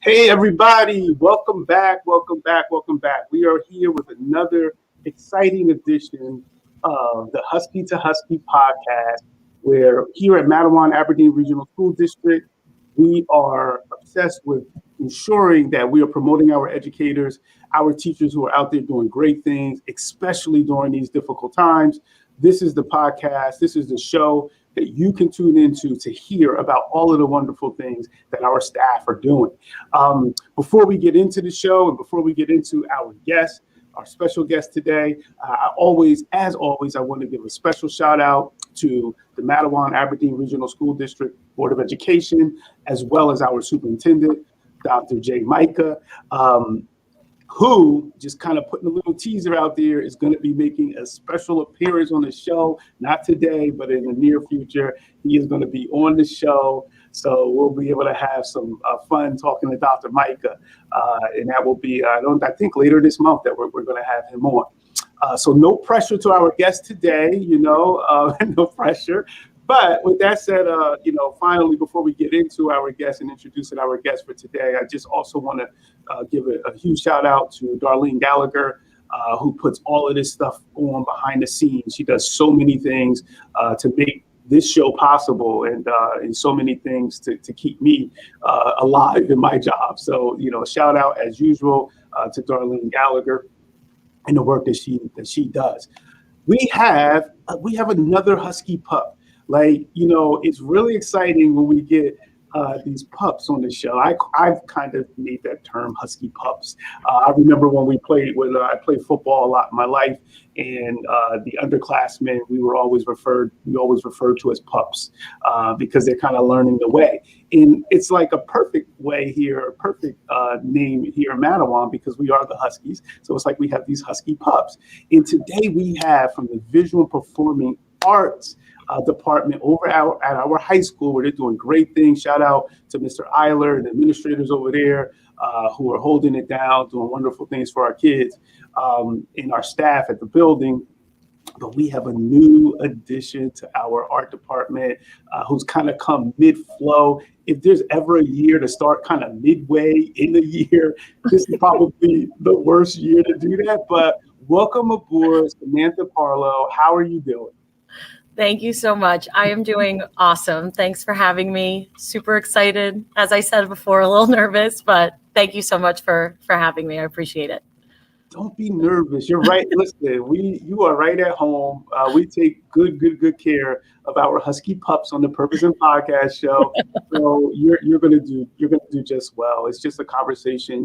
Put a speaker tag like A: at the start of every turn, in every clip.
A: Hey, everybody. Welcome back. Welcome back. Welcome back. We are here with another exciting edition of the Husky to Husky podcast, where here at Matawan Regional School District, we are obsessed with ensuring that we are promoting our educators, our teachers who are out there doing great things, especially during these difficult times. This is the podcast. This is the show that you can tune into to hear about all of the wonderful things that our staff are doing. Before we get into the show and before we get into our guest, our special guest today, as always, I want to give a special shout out to the Matawan Regional School District Board of Education, as well as our superintendent, Dr. J. Micah, who, just kind of putting a little teaser out there, is going to be making a special appearance on the show, not today, but in the near future. He is going to be on the show, so we'll be able to have some fun talking to Dr. Micah, and that will be, I think later this month that we're going to have him on. So no pressure to our guest today, no pressure. But with that said, finally, before we get into our guest and introducing our guest for today, I just also want to give a huge shout out to Darlene Gallagher, who puts all of this stuff on behind the scenes. She does so many things to make this show possible, and so many things to keep me alive in my job. So, shout out as usual to Darlene Gallagher and the work that she does. We have another Husky pup. It's really exciting when we get these pups on the show. I've kind of made that term Husky pups. I remember when I played football a lot in my life, and the underclassmen, we always referred to as pups because they're kind of learning the way. And it's like a perfect way here, a perfect name here in Matawan, because we are the Huskies. So it's like we have these Husky pups. And today we have from the Visual Performing Arts department over at our high school, where they're doing great things. Shout out to Mr. Eiler and the administrators over there who are holding it down, doing wonderful things for our kids, and our staff at the building. But we have a new addition to our art department who's kind of come mid-flow. If there's ever a year to start kind of midway in the year, this is probably the worst year to do that. But welcome aboard, Samantha Parlow. How are you doing?
B: Thank you so much. I am doing awesome. Thanks for having me. Super excited. As I said before, a little nervous, but thank you so much for having me. I appreciate it.
A: Don't be nervous. You're right. Listen, you are right at home. We take good care of our Husky pups on the Purpose and Podcast show. So you're gonna do just well. It's just a conversation,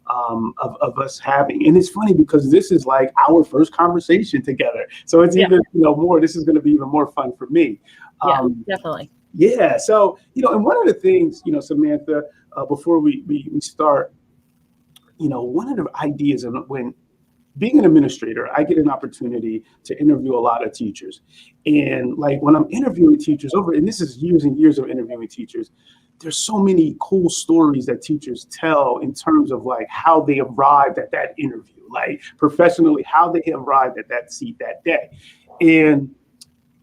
A: of us having. And it's funny because this is like our first conversation together. So it's even more. This is going to be even more fun for me.
B: Yeah, definitely.
A: Yeah. So and one of the things, Samantha, before we start. One of the ideas when being an administrator, I get an opportunity to interview a lot of teachers. And when I'm interviewing teachers and this is years and years of interviewing teachers, there's so many cool stories that teachers tell in terms of how they arrived at that interview, professionally, how they arrived at that seat that day. And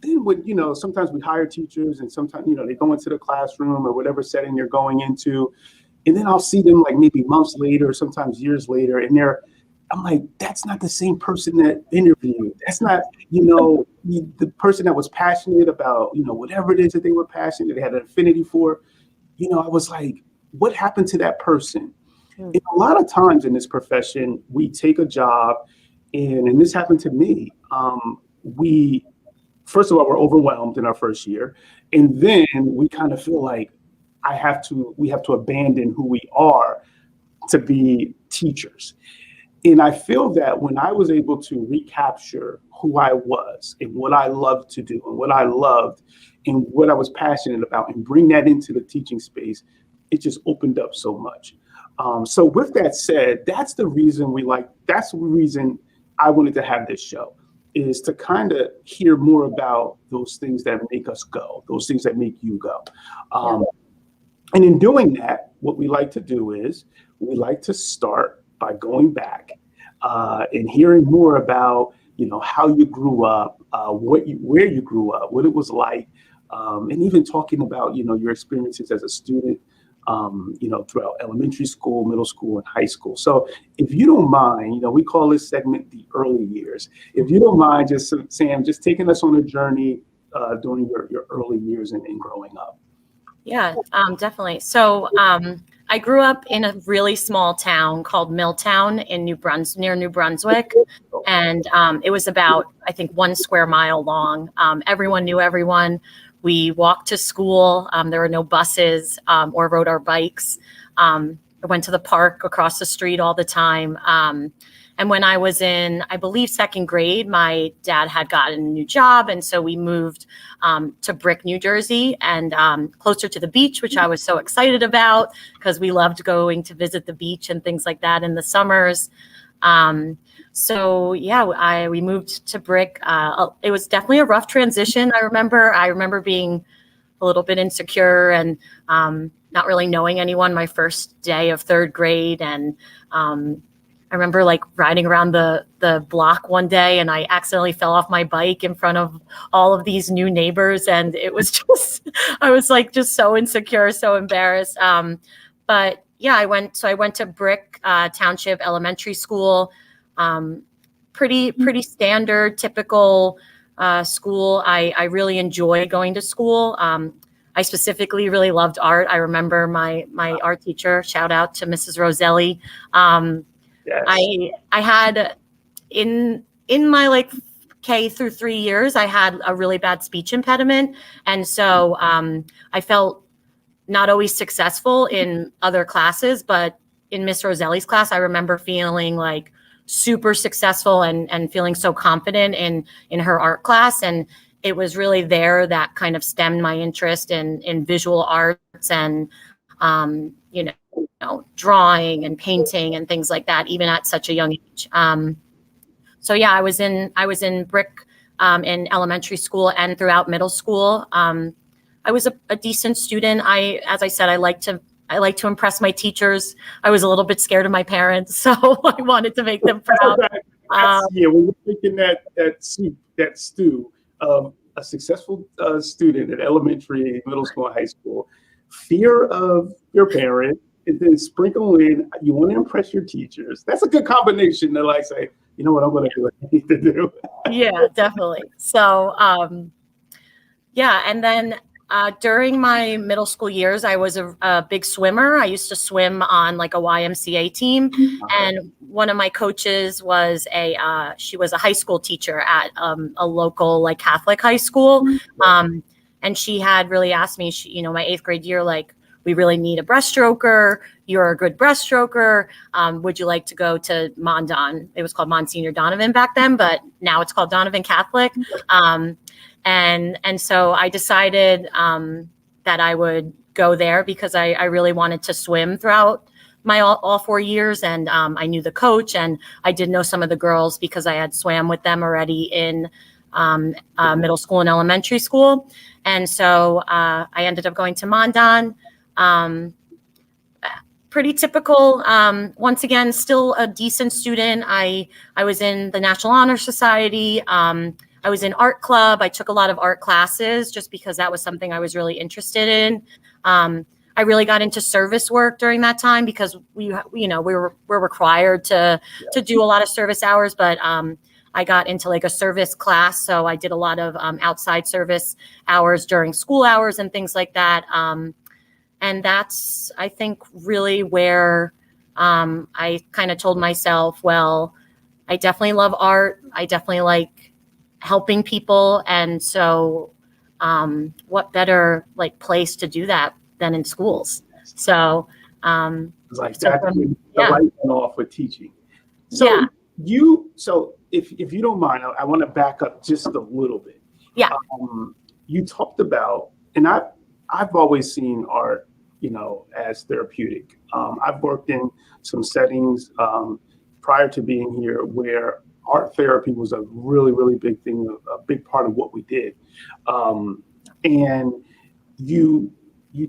A: then when, sometimes we hire teachers and sometimes, they go into the classroom or whatever setting they're going into. And then I'll see them maybe months later, sometimes years later, and I'm like, that's not the same person that interviewed. That's not, the person that was passionate about, whatever it is that they were passionate, they had an affinity for. I was like, what happened to that person? And a lot of times in this profession, we take a job, and this happened to me. First of all, we're overwhelmed in our first year, and then we kind of feel like we have to abandon who we are to be teachers. And I feel that when I was able to recapture who I was and what I loved to do and what I loved and what I was passionate about and bring that into the teaching space, it just opened up so much. So with that said, that's the reason I wanted to have this show, is to kind of hear more about those things that make us go, those things that make you go. And in doing that, what we like to do is we like to start by going back and hearing more about, how you grew up, where you grew up, what it was like, and even talking about, your experiences as a student, throughout elementary school, middle school, and high school. So if you don't mind, we call this segment the early years. If you don't mind, Sam, just taking us on a journey during your early years and growing up.
B: Yeah, definitely. So I grew up in a really small town called Milltown in near New Brunswick. And it was about, I think, 1 square mile long. Everyone knew everyone. We walked to school. There were no buses or rode our bikes. I went to the park across the street all the time. And when I was in, I believe, 2nd grade, my dad had gotten a new job. And so we moved to Brick, New Jersey, and closer to the beach, which I was so excited about because we loved going to visit the beach and things like that in the summers. We moved to Brick. It was definitely a rough transition. I remember being a little bit insecure and not really knowing anyone my first day of 3rd grade. And I remember riding around the block one day and I accidentally fell off my bike in front of all of these new neighbors. And it was I was just so insecure, so embarrassed. But yeah, I went to Brick Township Elementary School. Pretty standard, typical school. I really enjoy going to school. I specifically really loved art. I remember my art teacher, shout out to Mrs. Roselli.
A: Yes.
B: I had in my K through 3 years, I had a really bad speech impediment. And so I felt not always successful in other classes, but in Miss Roselli's class, I remember feeling super successful and feeling so confident in her art class. And it was really there that kind of stemmed my interest in visual arts and, drawing and painting and things like that, even at such a young age. I was in Brick in elementary school and throughout middle school. I was a decent student. As I said, I like to impress my teachers. I was a little bit scared of my parents, so I wanted to make them proud.
A: When you're thinking that stew, a successful student at elementary, middle school, and high school, fear of your parent, and then sprinkle in, you want to impress your teachers. That's a good combination to say, you know what, I'm going to do what I need to do. Yeah,
B: definitely. So, and then during my middle school years, I was a big swimmer. I used to swim on a YMCA team. And one of my coaches was she was a high school teacher at a local Catholic high school. And she had really asked me, my 8th grade year, we really need a breaststroker. You're a good breaststroker. Would you like to go to Mondon? It was called Monsignor Donovan back then, but now it's called Donovan Catholic. And so I decided that I would go there because I really wanted to swim throughout my all 4 years. And I knew the coach and I did know some of the girls because I had swam with them already in middle school and elementary school. And so I ended up going to Mondon. Pretty typical. Once again, still a decent student. I was in the National Honor Society. I was in art club. I took a lot of art classes just because that was something I was really interested in. I really got into service work during that time because we're required to do a lot of service hours, but I got into a service class. So I did a lot of outside service hours during school hours and things like that. And that's, I think, really where I kind of told myself, well, I definitely love art. I definitely like helping people. And so what better place to do that than in schools? So
A: it's the light went off with teaching. So if you don't mind, I want to back up just a little bit.
B: Yeah.
A: You talked about, and I've always seen art, as therapeutic. I've worked in some settings prior to being here where art therapy was a really, really big thing, a big part of what we did. And you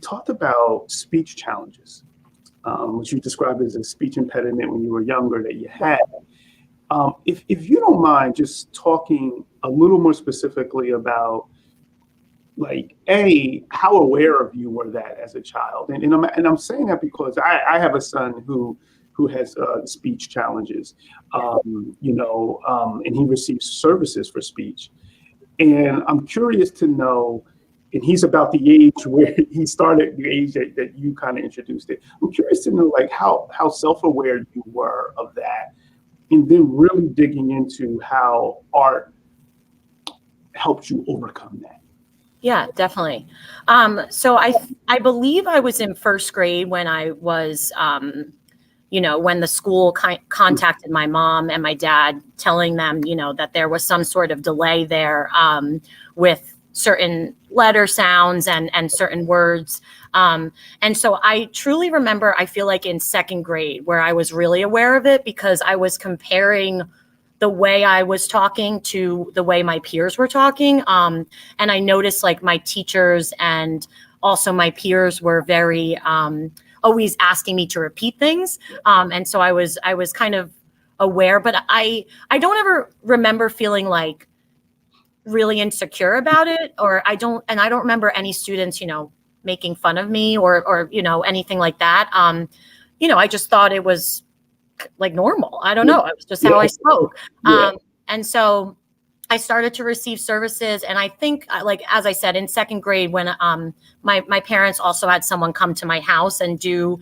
A: talked about speech challenges, which you described as a speech impediment when you were younger that you had. If you don't mind just talking a little more specifically about like how aware of you were that as a child, and I'm saying that because I have a son who has speech challenges, and he receives services for speech, and I'm curious to know, and he's about the age where he started, the age that you kind of introduced it. I'm curious to know like how self-aware you were of that, and then really digging into how art helped you overcome that.
B: Yeah, definitely. So I believe I was in first grade when I was, when the school contacted my mom and my dad, telling them, that there was some sort of delay there with certain letter sounds and certain words. And so I truly remember, I feel like in second grade, where I was really aware of it, because I was comparing the way I was talking to the way my peers were talking. And I noticed like my teachers and also my peers were very always asking me to repeat things. And so I was kind of aware, but I don't ever remember feeling like really insecure about it, or I don't remember any students, making fun of me or anything like that. I just thought it was like normal. I don't know. It was just how I spoke. And so I started to receive services. And I think, like, as I said, in second grade, when my parents also had someone come to my house and do,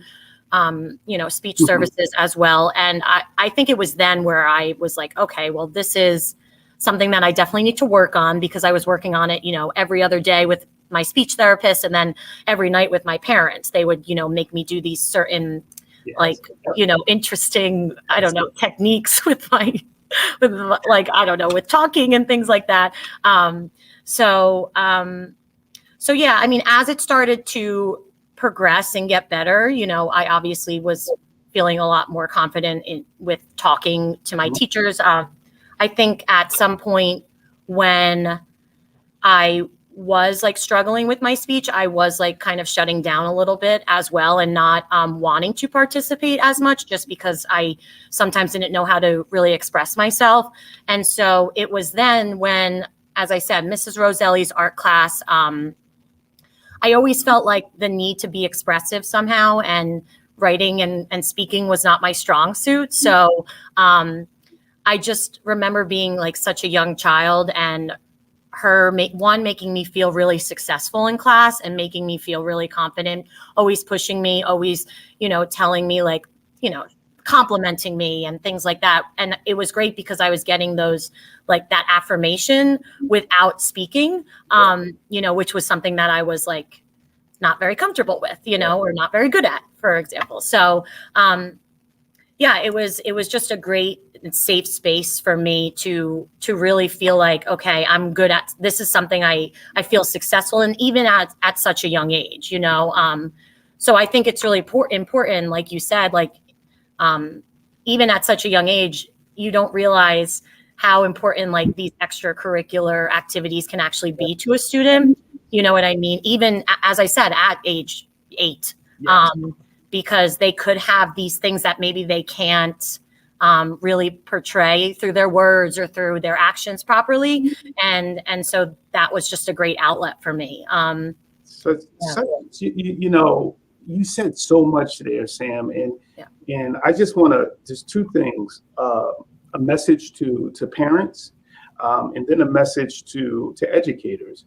B: speech services as well. And I think it was then where I was like, okay, well, this is something that I definitely need to work on, because I was working on it, every other day with my speech therapist. And then every night with my parents, they would, make me do these certain interesting, I don't know, techniques with with talking and things like that. So yeah, I mean, as it started to progress and get better, I obviously was feeling a lot more confident with talking to my teachers. I think at some point when I was like struggling with my speech, I was like kind of shutting down a little bit as well, and not wanting to participate as much, just because I sometimes didn't know how to really express myself. And so it was then when, as I said, Mrs. Roselli's art class, I always felt like the need to be expressive somehow, and writing and speaking was not my strong suit. So I just remember being like such a young child, and her making me feel really successful in class and making me feel really confident, always pushing me, always, telling me like, complimenting me and things like that. And it was great because I was getting those, like that affirmation without speaking, which was something that I was like not very comfortable with, or not very good at, for example. So it was just a great and safe space for me to really feel like, okay, I'm good at this, is something I feel successful in, even at such a young age, so I think it's really important, like you said, like even at such a young age, you don't realize how important like these extracurricular activities can actually be to a student. You know what I mean? Even as I said, at age 8, because they could have these things that maybe they can't really portray through their words or through their actions properly. And so that was just a great outlet for me.
A: You said so much there, Sam, and I just want to, just two things, a message to parents, and then a message to educators.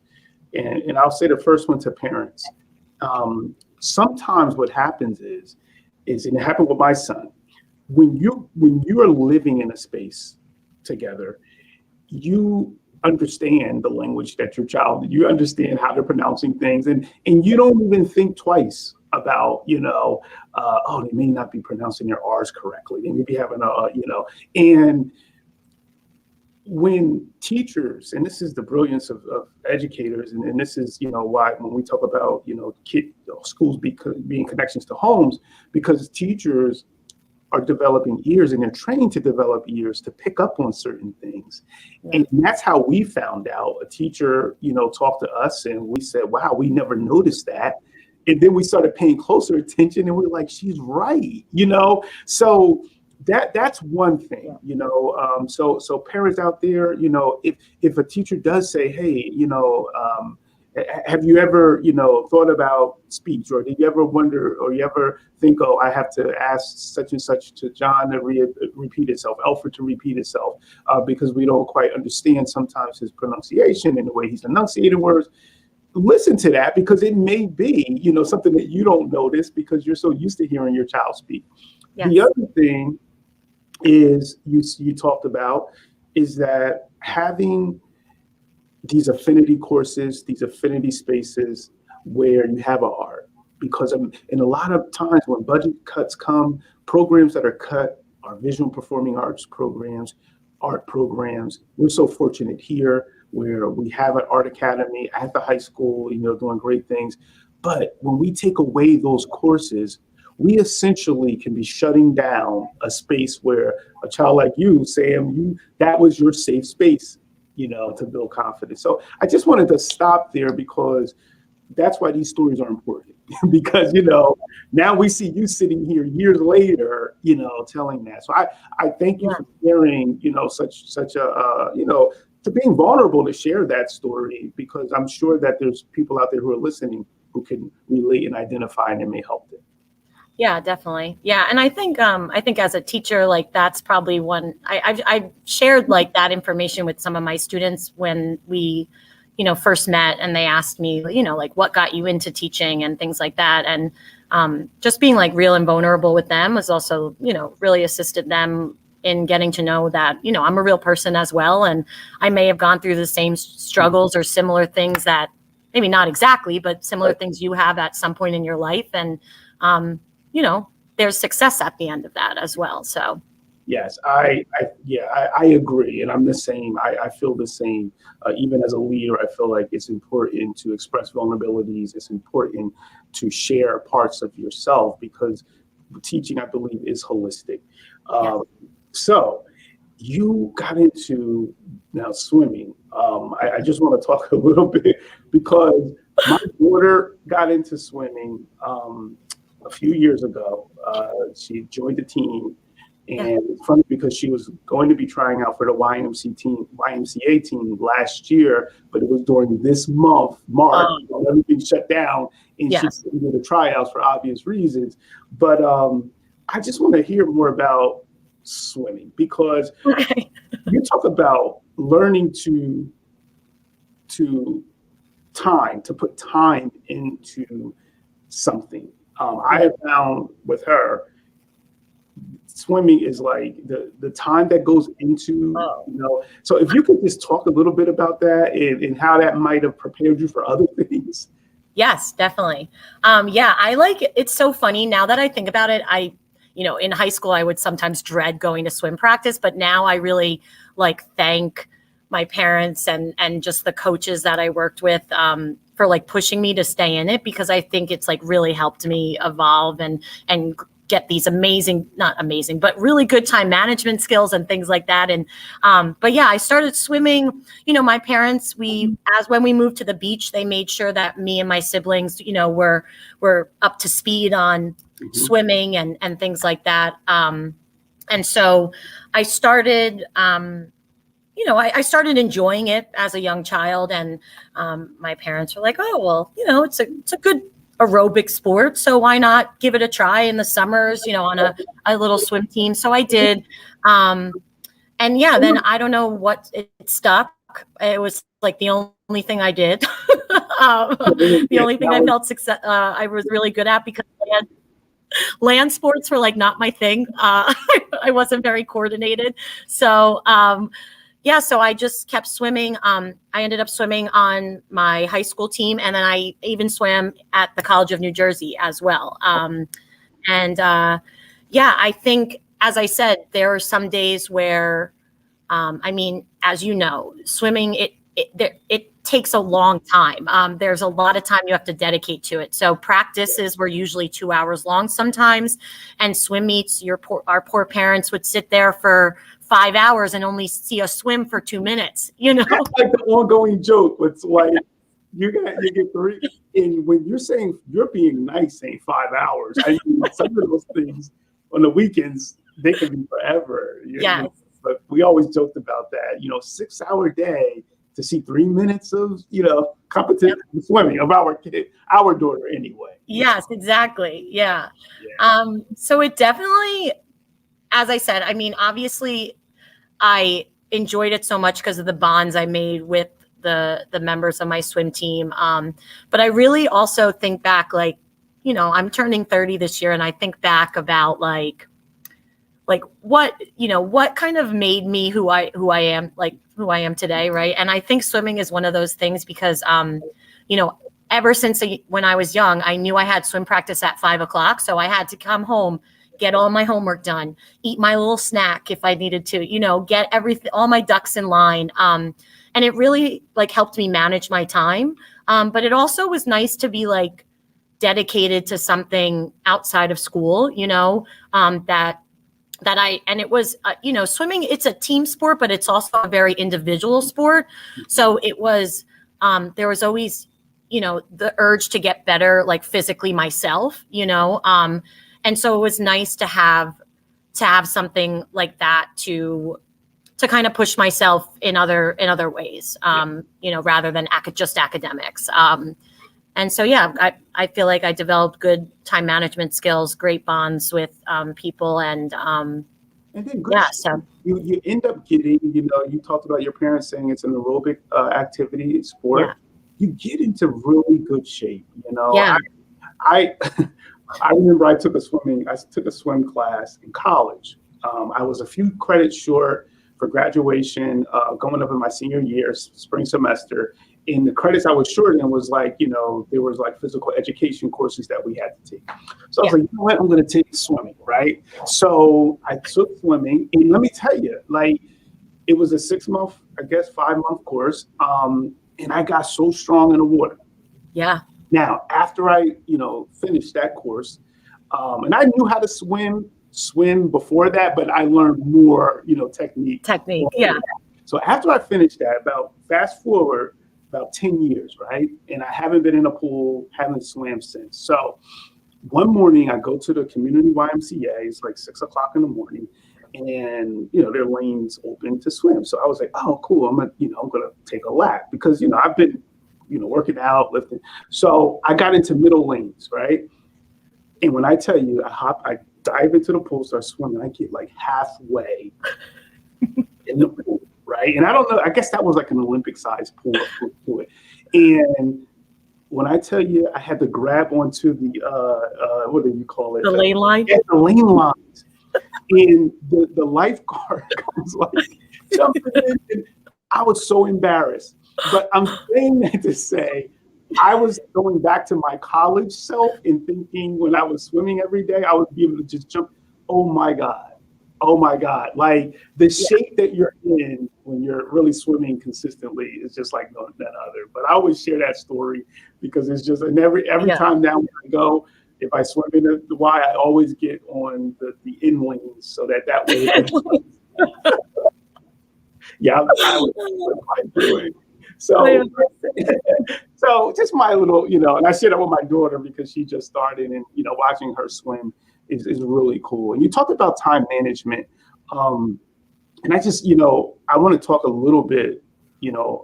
A: And I'll say the first one to parents. Sometimes what happens is, and it happened with my son, when you are living in a space together, you understand the language that your child, you understand how they're pronouncing things, and you don't even think twice about, they may not be pronouncing their R's correctly. They may be having and when teachers, and this is the brilliance of educators, and this is, why when we talk about, schools being connections to homes, because teachers are developing ears, and they're trained to develop ears to pick up on certain things. And that's how we found out. A teacher, talked to us, and we said, wow, we never noticed that. And then we started paying closer attention, and we were like, she's right, So that's one thing, so parents out there, if a teacher does say, hey, Have you ever, thought about speech, or did you ever wonder, or you ever think, oh, I have to ask such and such to John to repeat itself, Alfred to repeat itself, because we don't quite understand sometimes his pronunciation and the way he's enunciating words. Listen to that, because it may be, something that you don't notice because you're so used to hearing your child speak. Yes. The other thing is you talked about is that having these affinity courses, these affinity spaces where you have an art, because in a lot of times when budget cuts come, programs that are cut are visual performing arts programs, art programs. We're so fortunate here where we have an art academy at the high school, doing great things. But when we take away those courses, we essentially can be shutting down a space where a child like you, Sam, that was your safe space, to build confidence. So I just wanted to stop there because that's why these stories are important. Because, now we see you sitting here years later, telling that. So I thank you for sharing, such a, to being vulnerable to share that story, because I'm sure that there's people out there who are listening who can relate and identify, and it may help them.
B: Yeah, definitely. Yeah. And I think as a teacher, like that's probably one I've shared like that information with some of my students when we, first met, and they asked me, like what got you into teaching and things like that. And just being like real and vulnerable with them was also, really assisted them in getting to know that, I'm a real person as well. And I may have gone through the same struggles or similar things that maybe not exactly, but similar things you have at some point in your life. And, there's success at the end of that as well. So.
A: Yes, I agree. And I'm the same. I feel the same. Even as a leader, I feel like it's important to express vulnerabilities. It's important to share parts of yourself, because teaching, I believe, is holistic. So you got into now swimming. I just want to talk a little bit because my daughter got into swimming a few years ago. She joined the team, and it's funny because she was going to be trying out for the YMCA team last year, but it was during this month, March, when everything shut down, and she couldn't do the tryouts for obvious reasons. But I just want to hear more about swimming, because you talk about learning to put time into something. I have found with her, swimming is like the time that goes into, so if you could just talk a little bit about that and how that might have prepared you for other things.
B: Yes, definitely. I like it. It's so funny now that I think about it. In high school, I would sometimes dread going to swim practice, but now I really thank my parents and just the coaches that I worked with for pushing me to stay in it, because I think it's really helped me evolve and get these not amazing, but really good time management skills and things like that. And, I started swimming. My parents, when we moved to the beach, they made sure that me and my siblings, were up to speed on swimming and things like that. And so I started, I started enjoying it as a young child, and my parents were like, oh, well, it's a good aerobic sport, so why not give it a try in the summers, on a little swim team. So I did. Then I don't know what, it stuck. It was the only thing I did. The only thing I felt I was really good at, because land sports were not my thing. I wasn't very coordinated. So, so I just kept swimming. I ended up swimming on my high school team, and then I even swam at the College of New Jersey as well. I think, as I said, there are some days where, as you know, swimming, it takes a long time. There's a lot of time you have to dedicate to it. So practices were usually 2 hours long sometimes, and swim meets, our poor parents would sit there for 5 hours and only see us swim for 2 minutes.
A: Like the ongoing joke. It's like you get 3, and when you're saying you're being nice, saying 5 hours, some of those things on the weekends, they can be forever. But we always joked about that. 6 hour day, to see 3 minutes of, competition swimming of our daughter anyway.
B: Yes, exactly. Yeah.
A: Yeah.
B: So it definitely, as I said, I mean, obviously I enjoyed it so much because of the bonds I made with the members of my swim team. But I really also think back, like, I'm turning 30 this year, and I think back about like what kind of made me who I am today, right? And I think swimming is one of those things because ever since when I was young, I knew I had swim practice at 5:00, so I had to come home, get all my homework done, eat my little snack if I needed to, get everything, all my ducks in line. And it really like helped me manage my time. But it also was nice to be like dedicated to something outside of school, and it was, swimming, it's a team sport, but it's also a very individual sport. So it was, there was always, the urge to get better, like physically myself, and so it was nice to have something like that to kind of push myself in other ways, rather than just academics. And so, yeah, I feel like I developed good time management skills, great bonds with people, and
A: then good.
B: yeah. So
A: you end up getting, you talked about your parents saying it's an aerobic activity, sport.
B: Yeah.
A: You get into really good shape.
B: Yeah.
A: I I remember I took a swim class in college. I was a few credits short for graduation, going up in my senior year, spring semester. And the credits I was short in was like, there was like physical education courses that we had to take. So I was like, you know what, I'm going to take swimming, right? So I took swimming, and let me tell you, like, it was a 6-month, I guess 5-month course. And I got so strong in the water.
B: Yeah.
A: Now, after I, finished that course, and I knew how to swim before that, but I learned more, technique.
B: Yeah.
A: So after I finished that, fast forward about 10 years, right? And I haven't been in a pool, haven't swam since. So one morning I go to the community YMCA, it's like 6:00 in the morning, and, their lanes open to swim. So I was like, oh, cool. I'm going to take a lap because, I've been, working out, lifting. So I got into middle lanes, right? And when I tell you, I dive into the pool, start swimming, I get like halfway in the pool, right? And I don't know, I guess that was like an Olympic-sized pool to it. And when I tell you, I had to grab onto the, what do you call it?
B: The lane line?
A: Yeah, the lane lines. And the lifeguard was like jumping in, and I was so embarrassed. But I'm saying that to say, I was going back to my college self and thinking when I was swimming every day, I would be able to just jump. Oh my God. Like the shape that you're in when you're really swimming consistently is just like none other. But I always share that story because it's just, and every time now when I go, if I swim in the Y, I always get on the in lanes so that way. Yeah, I was doing. So just my little, and I share that with my daughter because she just started, and watching her swim is really cool. And you talked about time management, and I just, I want to talk a little bit,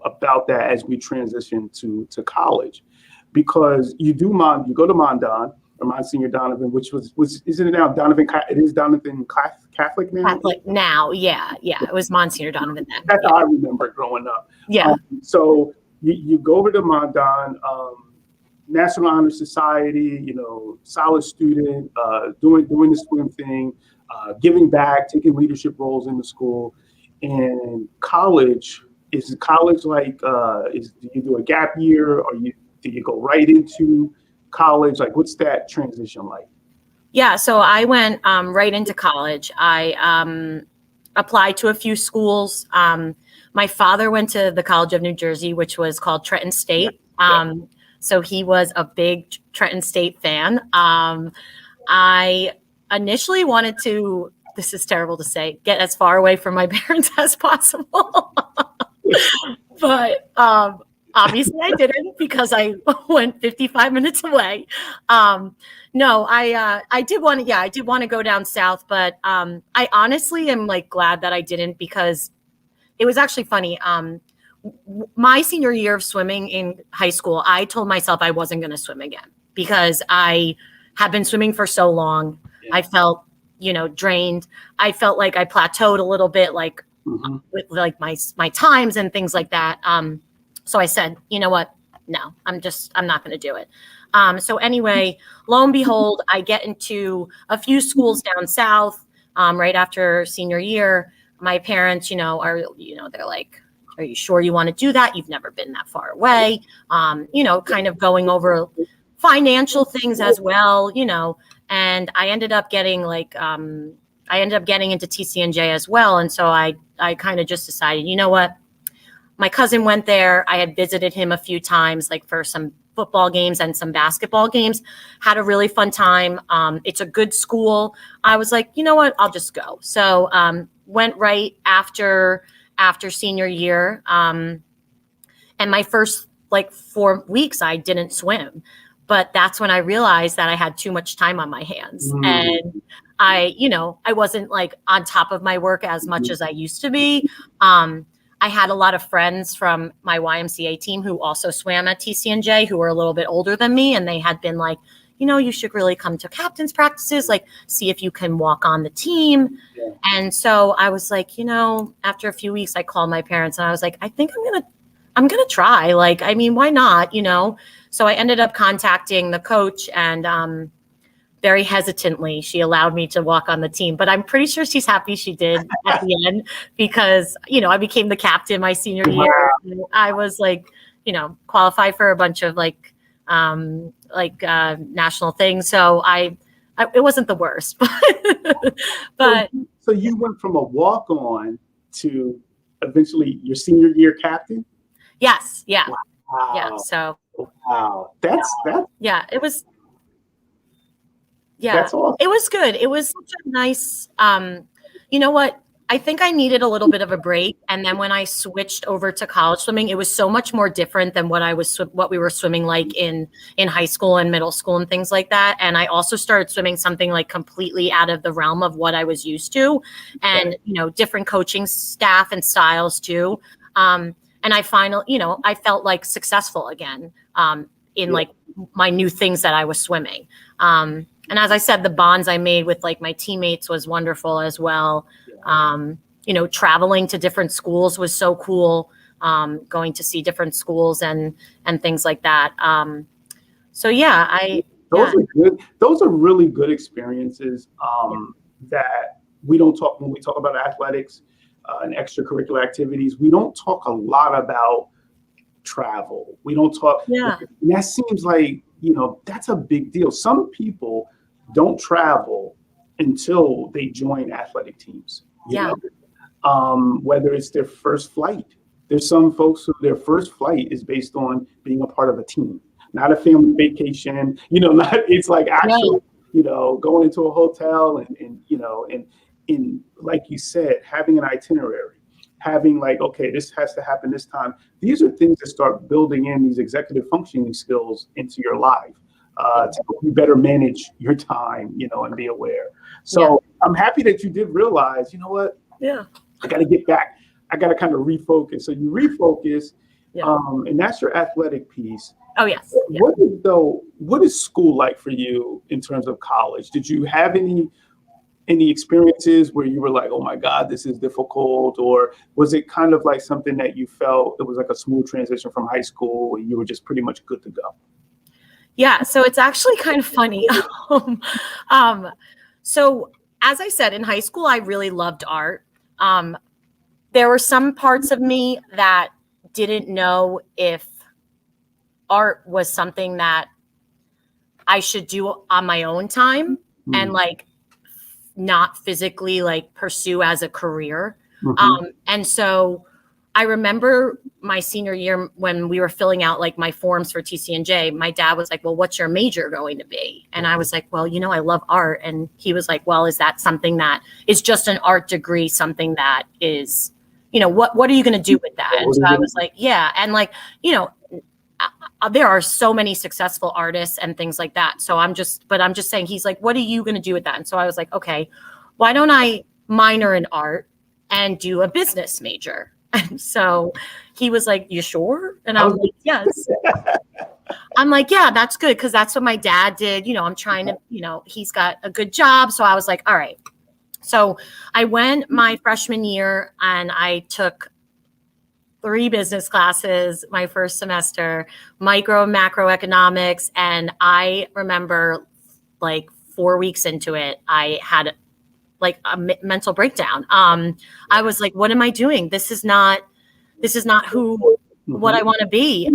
A: about that as we transition to college, because you go to Mondon or Monsignor Donovan, which isn't it now Donovan? It is Donovan Catholic now.
B: Catholic now, yeah. It was Monsignor Donovan then.
A: That's how I remember growing up.
B: Yeah.
A: So you go over to Mondon, National Honor Society, solid student, doing the swim thing, giving back, taking leadership roles in the school. And college, is college like, do you do a gap year, or do you go right into college? Like, what's that transition like?
B: Yeah, so I went right into college. I applied to a few schools. My father went to the College of New Jersey, which was called Trenton State. So he was a big Trenton State fan. I initially wanted to, this is terrible to say, get as far away from my parents as possible. But obviously I didn't, because I went 55 minutes away. No, I did want to go down south, but I honestly am like glad that I didn't, because it was actually funny. my senior year of swimming in high school, I told myself I wasn't going to swim again because I had been swimming for so long. Yeah. I felt, drained. I felt like I plateaued a little bit, like with like my times and things like that. So I said, you know what? No, I'm not going to do it. So anyway, lo and behold, I get into a few schools down south right after senior year. My parents, they're like, are you sure you want to do that? You've never been that far away. Kind of going over financial things as well, and I ended up getting into TCNJ as well. And so I kind of just decided, you know what? My cousin went there. I had visited him a few times, like for some football games and some basketball games, had a really fun time. It's a good school. I was like, you know what? I'll just go. So went right after senior year. And my first 4 weeks, I didn't swim. But that's when I realized that I had too much time on my hands. And I wasn't on top of my work as much as I used to be. I had a lot of friends from my YMCA team who also swam at TCNJ who were a little bit older than me. And they had been like, you should really come to captain's practices, see if you can walk on the team. Yeah. And so I was like, after a few weeks, I called my parents and I was like, I think I'm going to try. Why not? So I ended up contacting the coach and, very hesitantly, she allowed me to walk on the team, but I'm pretty sure she's happy she did at the end because, I became the captain my senior year. I was qualified for a bunch of national things. So it wasn't the worst, but.
A: So you went from a walk-on to eventually your senior year captain?
B: Yes. Yeah.
A: Wow.
B: Yeah. So.
A: Wow. That's.
B: Yeah, it was. Yeah,
A: that's awesome.
B: It was good. It was such a nice, you know what? I think I needed a little bit of a break. And then when I switched over to college swimming, it was so much more different than what we were swimming in high school and middle school and things like that. And I also started swimming something completely out of the realm of what I was used to and, different coaching staff and styles too. And I I felt successful again in my new things that I was swimming. And as I said, the bonds I made with my teammates was wonderful as well. Traveling to different schools was so cool. Going to see different schools and things like that. So yeah,
A: those are good. Those are really good experiences that we don't talk when we talk about athletics and extracurricular activities. We don't talk a lot about travel. We don't talk.
B: Yeah.
A: And that seems like that's a big deal. Some people don't travel until they join athletic teams. Whether it's their first flight. There's some folks who their first flight is based on being a part of a team, not a family vacation. It's actually, going into a hotel and like you said, having an itinerary, having okay, this has to happen this time. These are things that start building in these executive functioning skills into your life. To help you better manage your time, and be aware. So I'm happy that you did realize, you know what?
B: Yeah.
A: I got to get back. I got to kind of refocus. So you refocus, and that's your athletic piece.
B: Oh, yes.
A: What is school like for you in terms of college? Did you have any experiences where you were like, oh my God, this is difficult? Or was it kind of like something that you felt it was like a smooth transition from high school where you were just pretty much good to go?
B: Yeah, so it's actually kind of funny. So as I said, in high school, I really loved art. There were some parts of me that didn't know if art was something that I should do on my own time and not physically pursue as a career. And so I remember my senior year when we were filling out my forms for TCNJ, my dad was like, well, what's your major going to be? And I was like, well, I love art. And he was like, well, is that something that is just an art degree, something that is, what are you going to do with that? And so I was like, yeah. And there are so many successful artists and things like that. So I'm just saying, he's like, what are you going to do with that? And so I was like, okay, why don't I minor in art and do a business major? And so he was like, you sure? And
A: I
B: I
A: was
B: was like, yes. I'm like, yeah, that's good. Cause that's what my dad did. I'm trying to, he's got a good job. So I was like, all right. So I went my freshman year and I took 3 business classes my first semester, micro and macroeconomics. And I remember like 4 weeks into it, I had like a mental breakdown. I was like, what am I doing? This is not what I want to be.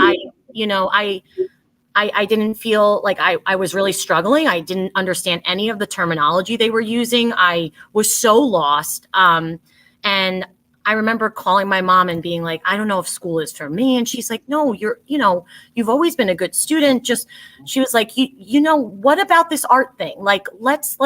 B: I didn't feel like I was really struggling. I didn't understand any of the terminology they were using. I was so lost. And I remember calling my mom and being like, I don't know if school is for me. And she's like, no, you've always been a good student. She was like, what about this art thing? Like, let's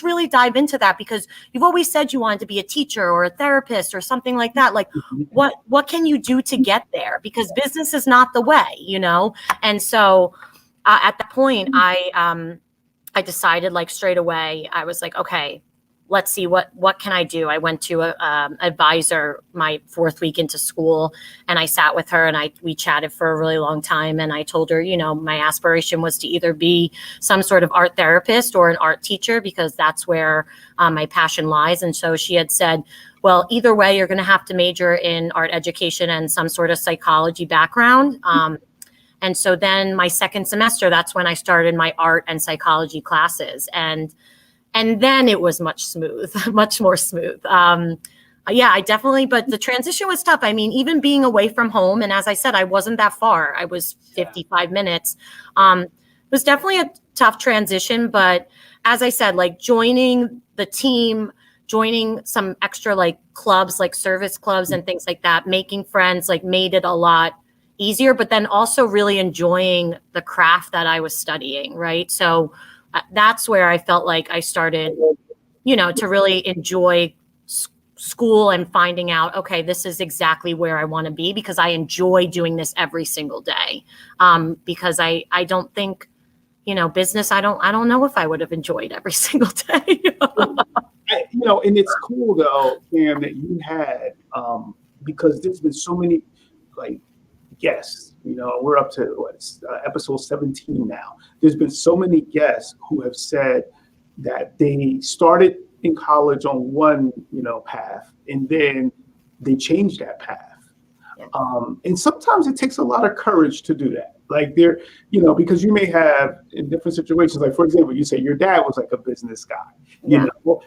B: really dive into that, because you've always said you wanted to be a teacher or a therapist or something like that. Like, what can you do to get there? Because business is not the way, And so at that point, I decided like straight away, I was like, okay, let's see what can I do? I went to a advisor my 4th week into school, and I sat with her and we chatted for a really long time. And I told her, my aspiration was to either be some sort of art therapist or an art teacher, because that's where my passion lies. And so she had said, well, either way, you're going to have to major in art education and some sort of psychology background. And so then my second semester, that's when I started my art and psychology classes. And then it was much more smooth. I definitely, but the transition was tough. I mean, even being away from home, and as I said, I wasn't that far. I was 55 minutes. It was definitely a tough transition, but as I said, like joining the team, joining some extra like clubs, like service clubs and things like that, making friends, like made it a lot easier, but then also really enjoying the craft that I was studying, right? So that's where I felt like I started, to really enjoy school and finding out, okay, this is exactly where I want to be, because I enjoy doing this every single day. Because I don't think, business, I don't know if I would have enjoyed every single day.
A: And it's cool though, Pam, that you had, because there's been so many like guests, we're up to episode 17 now. There's been so many guests who have said that they started in college on one, path, and then they changed that path.
B: Yeah.
A: And sometimes it takes a lot of courage to do that. Like because you may have in different situations, like for example, you say your dad was like a business guy,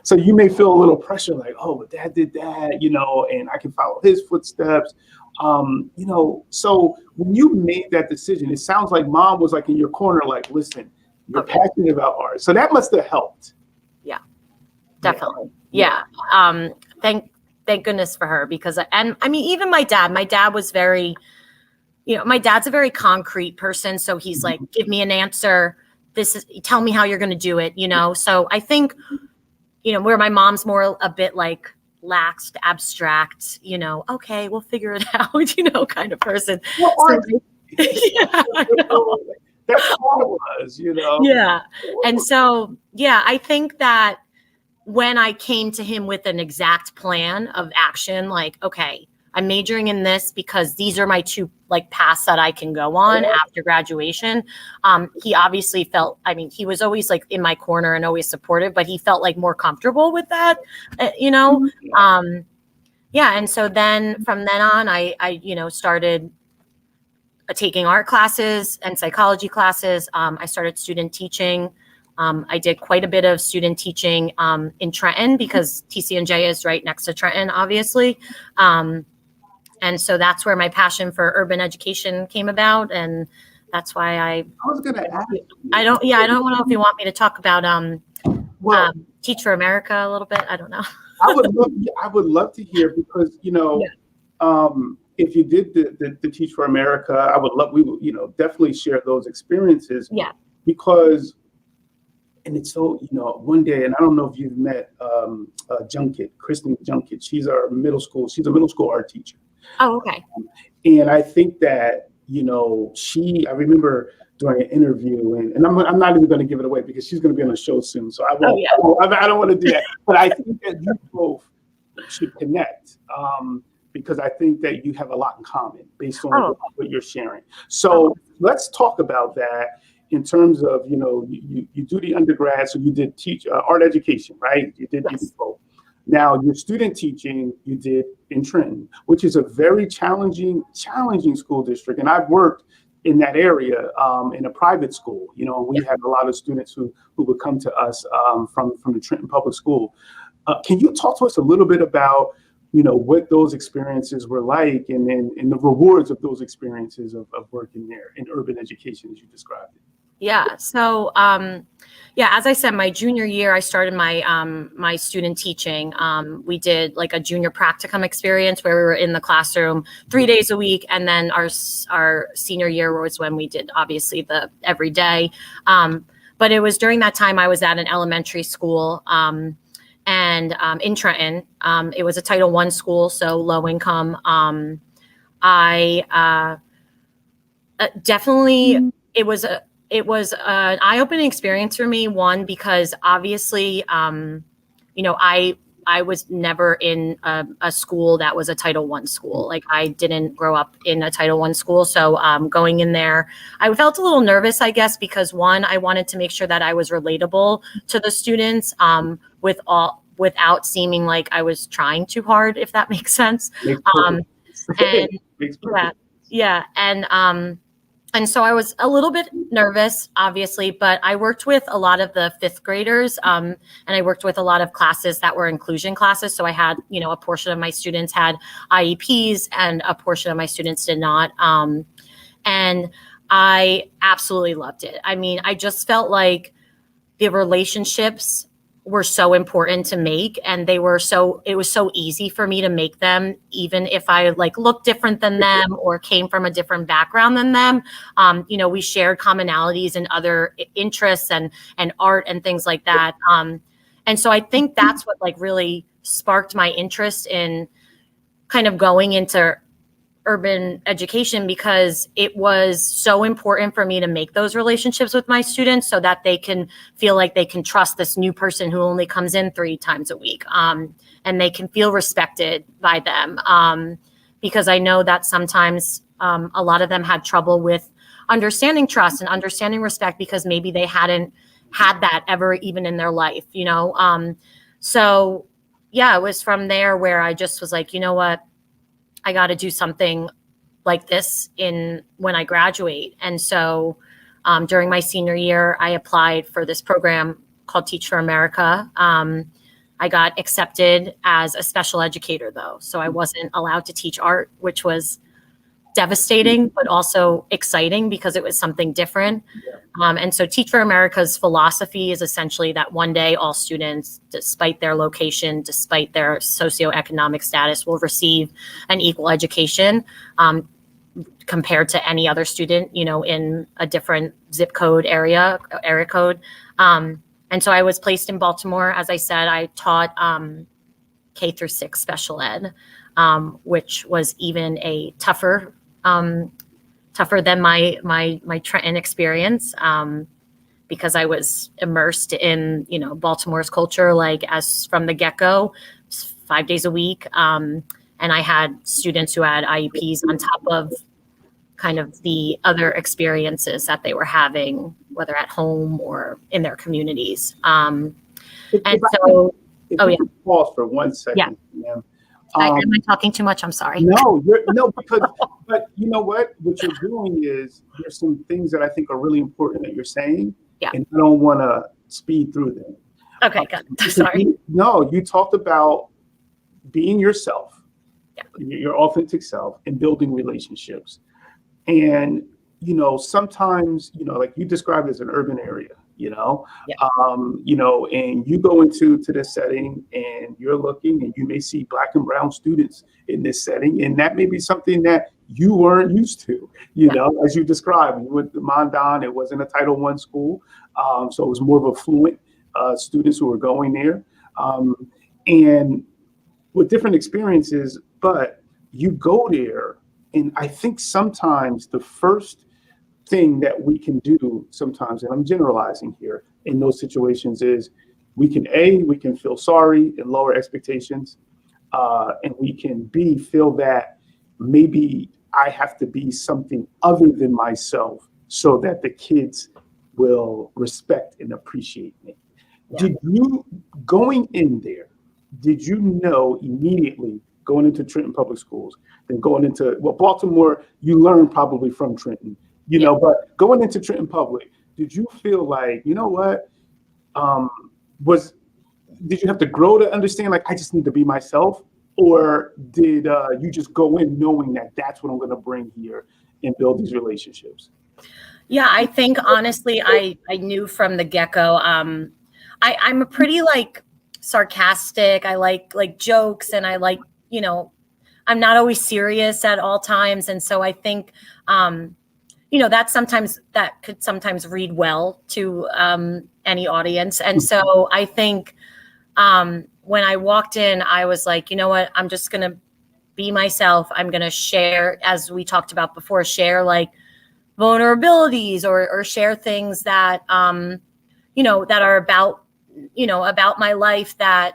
A: so you may feel a little pressure, like, oh, but dad did that, and I can follow his footsteps. So when you made that decision, it sounds like mom was like in your corner, like, listen, you're passionate about art. So that must have helped.
B: Yeah, definitely. Yeah. Thank goodness for her, because, and I mean, even my dad was very, my dad's a very concrete person. So he's like, give me an answer. Tell me how you're going to do it, So I think, where my mom's more a bit like laxed, abstract, okay, we'll figure it out, kind of person.
A: Well,
B: so, yeah, I know.
A: That's all it was,
B: Yeah. And so, I think that when I came to him with an exact plan of action, like, okay, I'm majoring in this because these are my 2 like paths that I can go on after graduation. He obviously felt, he was always like in my corner and always supportive, but he felt like more comfortable with that, And so then from then on, I started taking art classes and psychology classes. I started student teaching. I did quite a bit of student teaching in Trenton, because TCNJ is right next to Trenton, obviously. And so that's where my passion for urban education came about. And that's why I
A: was going to ask you.
B: I don't know if you want me to talk about Teach for America a little bit. I don't know.
A: I would love to hear, because, if you did the Teach for America, we would, definitely share those experiences.
B: Yeah.
A: Because, and it's so, one day, and I don't know if you've met Kristen Junkett. She's a middle school art teacher.
B: Oh, okay.
A: And I think that, I remember during an interview, and I'm not even going to give it away because she's going to be on the show soon. So I don't want to do that. But I think that you both should connect, because I think that you have a lot in common based on
B: Oh,
A: what you're sharing. So let's talk about that in terms of, you do the undergrad, so you did teach art education, right? You did
B: yes.
A: both. Now, your student teaching, you did in Trenton, which is a very challenging school district. And I've worked in that area in a private school. We had a lot of students who would come to us from the Trenton Public School. Can you talk to us a little bit about, what those experiences were like, and the rewards of those experiences of working there in urban education, as you described it?
B: Yeah. So, as I said, my junior year, I started my student teaching. We did like a junior practicum experience where we were in the classroom 3 days a week, and then our senior year was when we did obviously the every day. But it was during that time I was at an elementary school, and in Trenton. It was a Title I school, so low income. I definitely it was an eye-opening experience for me. One, because obviously, I was never in a school that was a Title I school. Like, I didn't grow up in a Title I school. So going in there, I felt a little nervous, I guess, because one, I wanted to make sure that I was relatable to the students without seeming like I was trying too hard, if that makes sense. And yeah. And so I was a little bit nervous, obviously, but I worked with a lot of the fifth graders, and I worked with a lot of classes that were inclusion classes. So I had, a portion of my students had IEPs and a portion of my students did not. And I absolutely loved it. I mean, I just felt like the relationships were so important to make, and it was so easy for me to make them, even if I looked different than them or came from a different background than them. We shared commonalities and other interests and art and things like that. And so I think that's what really sparked my interest in kind of going into urban education, because it was so important for me to make those relationships with my students so that they can feel like they can trust this new person who only comes in 3 times a week, and they can feel respected by them, because I know that sometimes a lot of them had trouble with understanding trust and understanding respect because maybe they hadn't had that ever even in their life, so yeah, it was from there where I just was like, you know what, I got to do something like this when I graduate. And so during my senior year, I applied for this program called Teach for America. I got accepted as a special educator, though. So I wasn't allowed to teach art, which was devastating, but also exciting because it was something different. And so Teach for America's philosophy is essentially that one day all students, despite their location, despite their socioeconomic status, will receive an equal education compared to any other student, in a different zip code area code. And so I was placed in Baltimore. As I said, I taught K through 6 special ed, which was even a tougher than my Trenton experience, because I was immersed in, Baltimore's culture, as from the get-go, 5 days a week. And I had students who had IEPs on top of kind of the other experiences that they were having, whether at home or in their communities. Pause
A: for 1 second.
B: Yeah. Am I talking too much? I'm sorry.
A: No, but you know what you're doing is there's some things that I think are really important that you're saying, and I don't want to speed through them.
B: Okay, good. Sorry.
A: You talked about being yourself, your authentic self, and building relationships. And, sometimes, like you described as an urban area, and you go into this setting and you're looking and you may see Black and brown students in this setting. And that may be something that you weren't used to, as you described. With Mandan, it wasn't a Title I school. So it was more of affluent students who were going there. And with different experiences, but you go there. And I think sometimes the first thing that we can do sometimes, and I'm generalizing here in those situations, is we can feel sorry and lower expectations. and we can feel that maybe I have to be something other than myself so that the kids will respect and appreciate me. Yeah. Did you, going in there, did you know immediately going into Trenton Public Schools, then going into, well, Baltimore, you learn probably from Trenton, you know, but going into Trenton Public, did you feel like, you know what, did you have to grow to understand, like, I just need to be myself? Or did you just go in knowing that that's what I'm going to bring here and build these relationships?
B: Yeah, I think honestly, I knew from the get-go. I'm a pretty like sarcastic. I like jokes, and I like, you know, I'm not always serious at all times. And so I think, you know, that could sometimes read well to any audience. And so I think when I walked in, I was like, you know what, I'm just going to be myself. I'm going to share, as we talked about before, share like vulnerabilities or share things that, you know, that are about, you know, about my life that,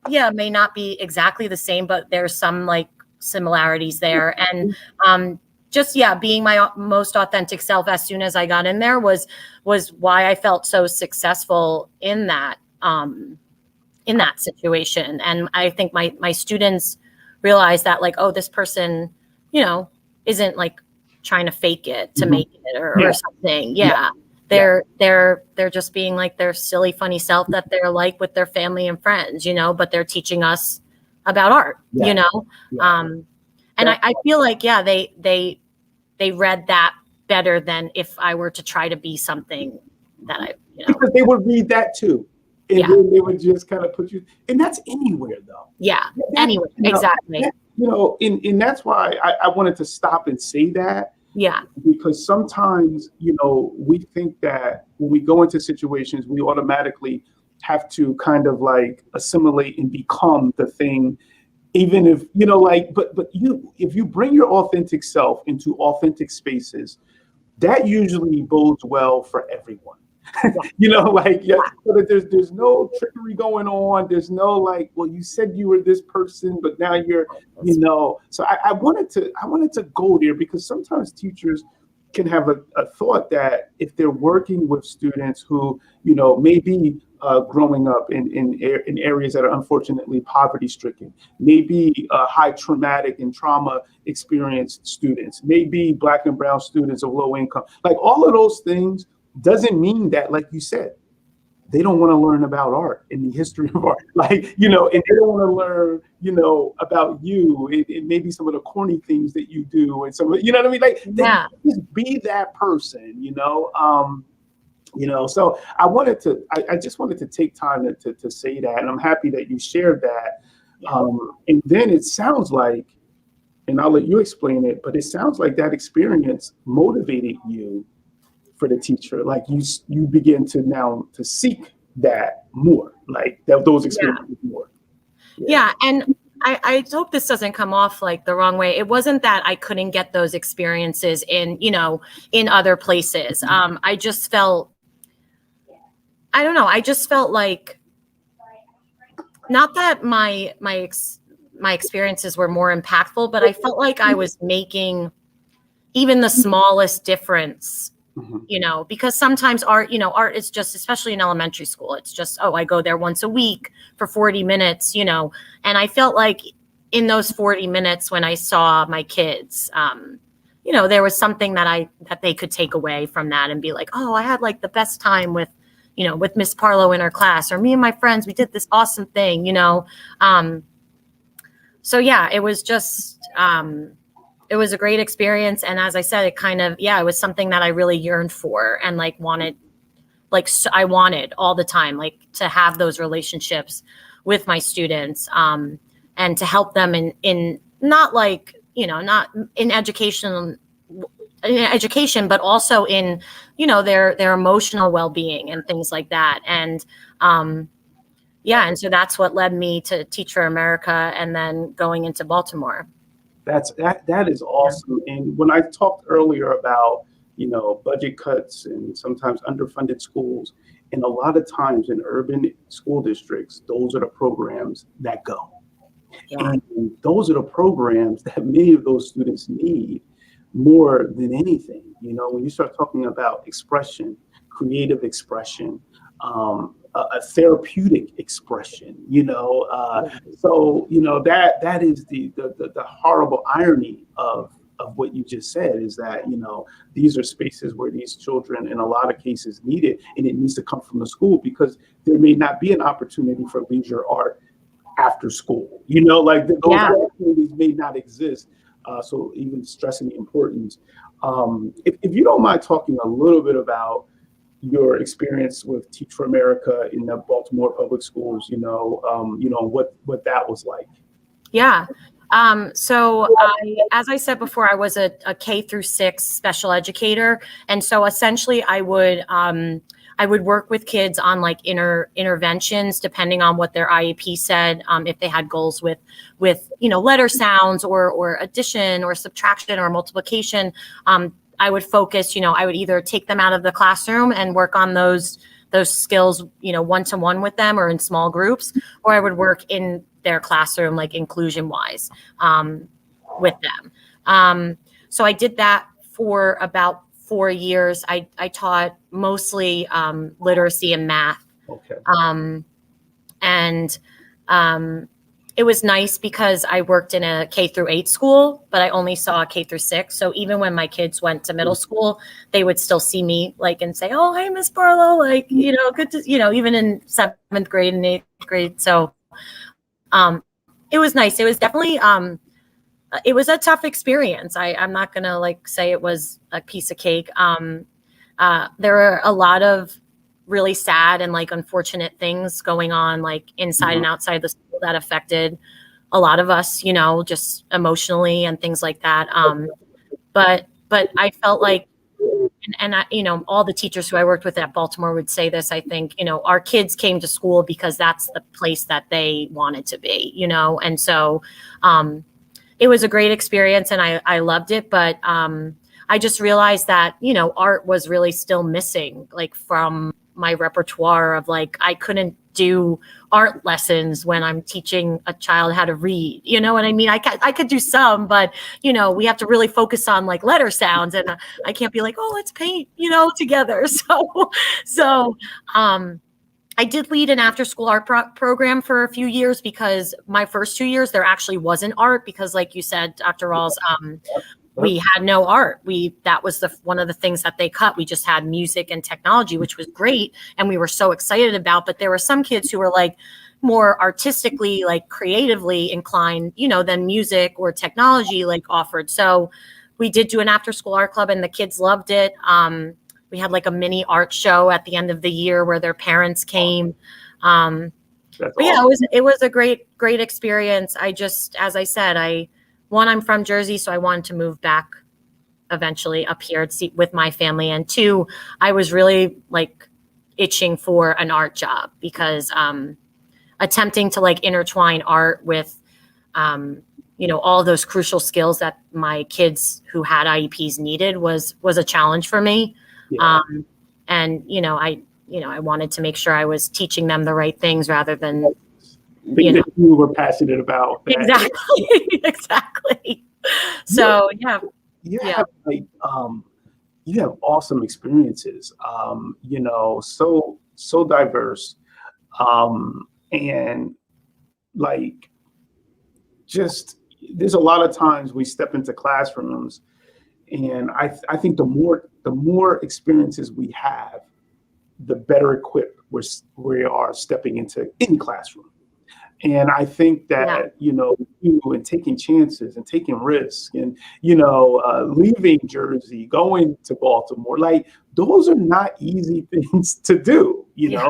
B: yeah, may not be exactly the same, but there's some like similarities there. And just, yeah, being my most authentic self as soon as I got in there was why I felt so successful in that situation. And I think my students realized that, like, oh, this person, you know, isn't like trying to fake it to make it or something. Yeah. They're just being like their silly, funny self that they're like with their family and friends, you know, but they're teaching us about art, you know? And I feel like, yeah, they read that better than if I were to try to be something that I, you know.
A: Because they would read that too. And then they would just kind of put you, and that's anywhere though.
B: Yeah, anywhere, exactly.
A: You know, and that's why I wanted to stop and say that.
B: Yeah.
A: Because sometimes, you know, we think that when we go into situations, we automatically have to kind of like assimilate and become the thing, even if, you know, like, but if you bring your authentic self into authentic spaces, that usually bodes well for everyone. You know, like, so that there's no trickery going on. There's no like, well, you said you were this person, but now you're, you know. So I wanted to go there because sometimes teachers can have a thought that if they're working with students who, you know, maybe growing up in areas that are unfortunately poverty stricken, maybe high traumatic and trauma experienced students, maybe Black and brown students of low income, like all of those things. Doesn't mean that, like you said, they don't want to learn about art and the history of art, like, you know, and they don't want to learn, you know, about you and maybe some of the corny things that you do and some of, you know what I mean? Like, just be that person, you know? You know, so I just wanted to take time to say that, and I'm happy that you shared that. And then it sounds like, and I'll let you explain it, but it sounds like that experience motivated you for the teacher, like you begin to now to seek that more, like those experiences more.
B: Yeah, and I hope this doesn't come off like the wrong way. It wasn't that I couldn't get those experiences in, you know, in other places. I just felt, I don't know, I just felt like, not that my experiences were more impactful, but I felt like I was making even the smallest difference. You know, because sometimes art is just, especially in elementary school, it's just, oh, I go there once a week for 40 minutes, you know, and I felt like in those 40 minutes when I saw my kids, you know, there was something that they could take away from that and be like, oh, I had like the best time with, you know, with Miss Parlow in her class, or me and my friends, we did this awesome thing, you know. So yeah, it was just, it was a great experience. And as I said, it kind of, it was something that I really yearned for and like wanted, like I wanted all the time, like to have those relationships with my students, and to help them in not like, you know, not in education, but also in, you know, their emotional well-being and things like that. And and so that's what led me to Teach for America and then going into Baltimore.
A: That is awesome. And when I talked earlier about, you know, budget cuts and sometimes underfunded schools, and a lot of times in urban school districts, those are the programs that go.
B: Yeah.
A: And those are the programs that many of those students need more than anything. When you start talking about expression, creative expression, a therapeutic expression, so that is the horrible irony of what you just said, is that these are spaces where these children in a lot of cases need it, and it needs to come from the school, because there may not be an opportunity for leisure art after school, like those opportunities may not exist. So even stressing the importance. If you don't mind talking a little bit about your experience with Teach for America in the Baltimore public schools, what that was like.
B: Yeah. So as I said before, I was a K through 6 special educator. And so essentially I would work with kids on like interventions, depending on what their IEP said. If they had goals with letter sounds or addition or subtraction or multiplication, I would focus, I would either take them out of the classroom and work on those skills, one-to-one with them or in small groups, or I would work in their classroom, like inclusion wise, with them. So I did that for about 4 years. I taught mostly literacy and math.
A: Okay.
B: And it was nice because I worked in a K through 8 school, but I only saw K through 6. So even when my kids went to middle school, they would still see me and say, "Oh, hey, Miss Parlow," good to, even in 7th grade and 8th grade. So it was nice. It was definitely, it was a tough experience. I'm not going to say it was a piece of cake. There were a lot of really sad and unfortunate things going on inside and outside the school that affected a lot of us, just emotionally and things like that. But I felt like, and I, all the teachers who I worked with at Baltimore would say this, I think, our kids came to school because that's the place that they wanted to be, and so it was a great experience and I loved it. But I just realized that, art was really still missing, from my repertoire of I couldn't do art lessons when I'm teaching a child how to read. You know what I mean? I could do some, but we have to really focus on letter sounds, and I can't be oh, let's paint, together. So I did lead an after school art program for a few years, because my first 2 years there actually wasn't art, because like you said, Dr. Rawls, we had no art. That was one of the things that they cut. We just had music and technology, which was great. And we were so excited about, but there were some kids who were more artistically, creatively inclined, than music or technology offered. So we did do an after school art club and the kids loved it. We had a mini art show at the end of the year where their parents came. But yeah, it was a great experience. I just, as I said, I'm from Jersey, so I wanted to move back eventually up here with my family. And 2, I was really itching for an art job, because attempting to intertwine art with, all those crucial skills that my kids who had IEPs needed was a challenge for me. Yeah. And, I wanted to make sure I was teaching them the right things rather than
A: things that you were passionate about.
B: Exactly. So
A: you have you have awesome experiences. So diverse, and just there's a lot of times we step into classrooms, and I think the more experiences we have, the better equipped we are stepping into any classroom. And I think that, you and taking chances and taking risks and, leaving Jersey, going to Baltimore, those are not easy things to do.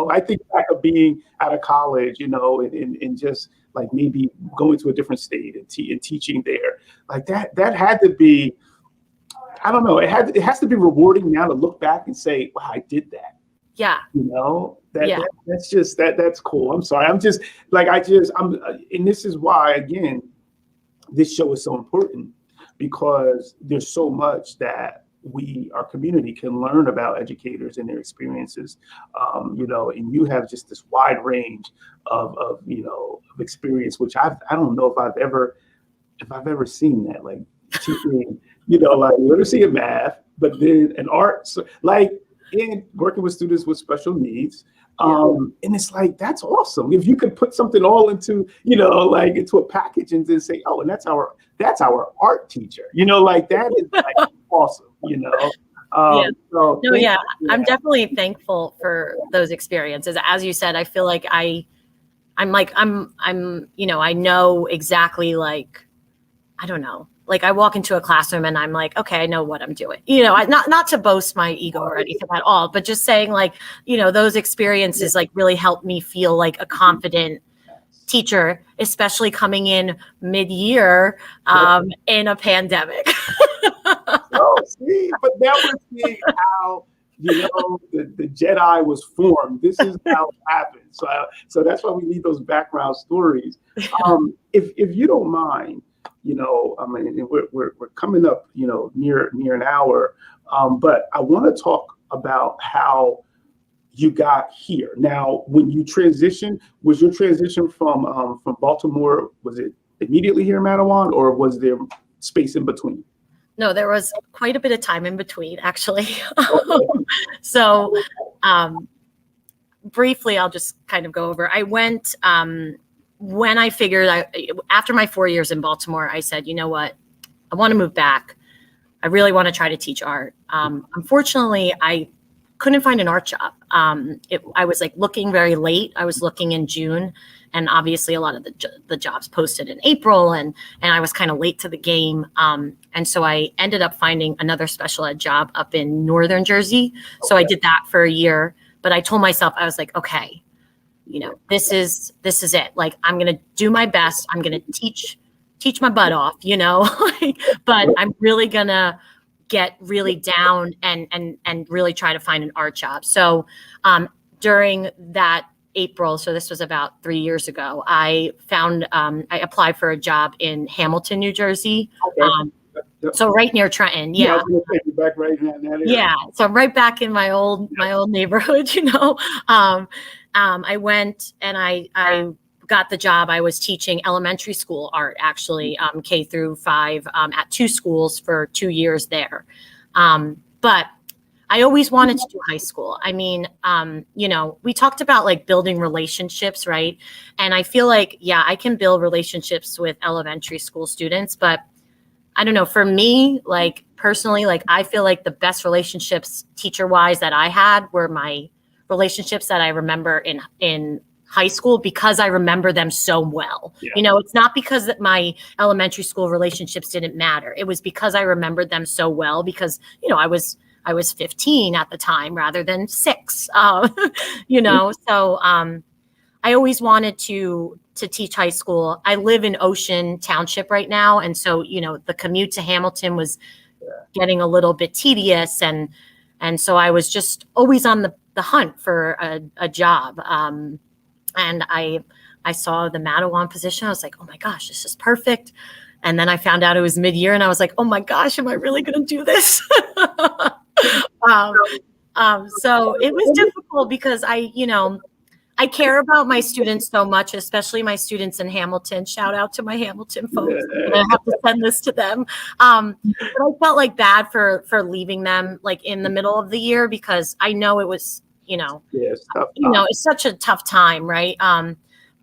A: I think back of being out of college, and just maybe going to a different state and teaching there, that had to be, I don't know, it has to be rewarding now to look back and say, wow, I did that.
B: Yeah.
A: That's cool. I'm sorry. And this is why, again, this show is so important, because there's so much that our community can learn about educators and their experiences, and you have just this wide range of of experience, which I don't know if I've ever seen that, like teaching, like literacy and math, but then an art, so, like, and working with students with special needs. And it's like, that's awesome. If you could put something all into, like into a package and then say, oh, and that's our art teacher, like that is like awesome, So
B: no, yeah, I'm definitely thankful for those experiences. As you said, I feel like I know exactly, like, I don't know, like I walk into a classroom and I'm like, okay, I know what I'm doing. Not to boast my ego or anything at all, but just saying, like, those experiences like really helped me feel like a confident teacher, especially coming in mid-year in a pandemic.
A: Oh, see, but now we're seeing how the Jedi was formed. This is how it happened. So that's why we need those background stories. If you don't mind, we're coming up, near an hour, but I want to talk about how you got here. Now, when you transitioned, was your transition from Baltimore, was it immediately here in Matawan, or was there space in between?
B: No, there was quite a bit of time in between, actually. Okay. So briefly, I'll just kind of go over. I went, when I figured after my 4 years in Baltimore, I said, you know what, I want to move back. I really want to try to teach art. Unfortunately, I couldn't find an art job. I was like looking very late. I was looking in June, and obviously a lot of the jobs posted in April, and I was kind of late to the game. And so I ended up finding another special ed job up in Northern Jersey. So I did that for a year, but I told myself, I was like, okay, this is it. Like, I'm going to do my best. I'm going to teach my butt off, but I'm really going to get really down and really try to find an art job. So during that April, so this was about 3 years ago, I applied for a job in Hamilton, New Jersey. Okay. So right near Trenton. Yeah.
A: I was gonna take you back right in that area.
B: Yeah. So I'm right back in my old neighborhood, I went and I got the job. I was teaching elementary school art, actually, K through 5 at 2 schools for 2 years there. But I always wanted to do high school. I mean, we talked about like building relationships, right? And I feel like, yeah, I can build relationships with elementary school students, but I don't know, for me, like personally, like I feel like the best relationships teacher-wise that I had were my relationships that I remember in high school, because I remember them so well. Yeah. It's not because that my elementary school relationships didn't matter. It was because I remembered them so well because, I was 15 at the time rather than 6, So I always wanted to teach high school. I live in Ocean Township right now. And so, the commute to Hamilton was getting a little bit tedious. And so I was just always on the hunt for a job. And I saw the Matawan position. I was like, oh my gosh, this is perfect. And then I found out it was mid-year and I was like, oh my gosh, am I really going to do this? So it was difficult because I care about my students so much, especially my students in Hamilton. Shout out to my Hamilton folks. I have to send this to them. But I felt like bad for leaving them like in the middle of the year, because I know it was, it's such a tough time, right?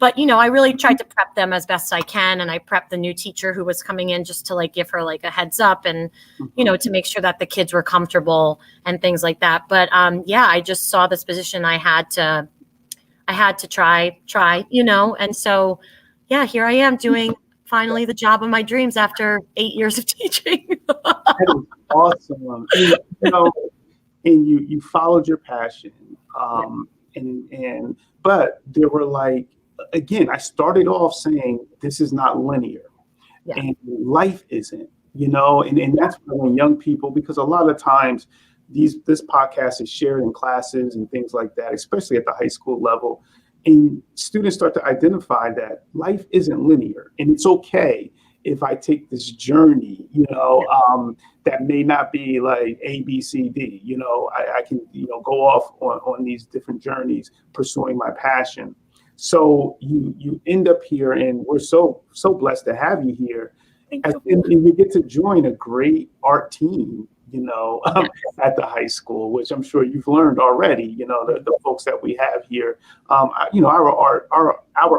B: But, I really tried to prep them as best I can. And I prepped the new teacher who was coming in just to like give her like a heads up and, to make sure that the kids were comfortable and things like that. But I just saw this position. I had to try, and so, here I am doing finally the job of my dreams after 8 years of teaching.
A: That is awesome. And you followed your passion. But there were like, again, I started off saying this is not linear, and life isn't, and that's when young people, because a lot of times this podcast is shared in classes and things like that, especially at the high school level. And students start to identify that life isn't linear, and it's okay if I take this journey, that may not be like A, B, C, D, I can, go off on these different journeys, pursuing my passion. So you end up here, and we're so blessed to have you here. And you get to join a great art team, at the high school, which I'm sure you've learned already. The folks that we have here, our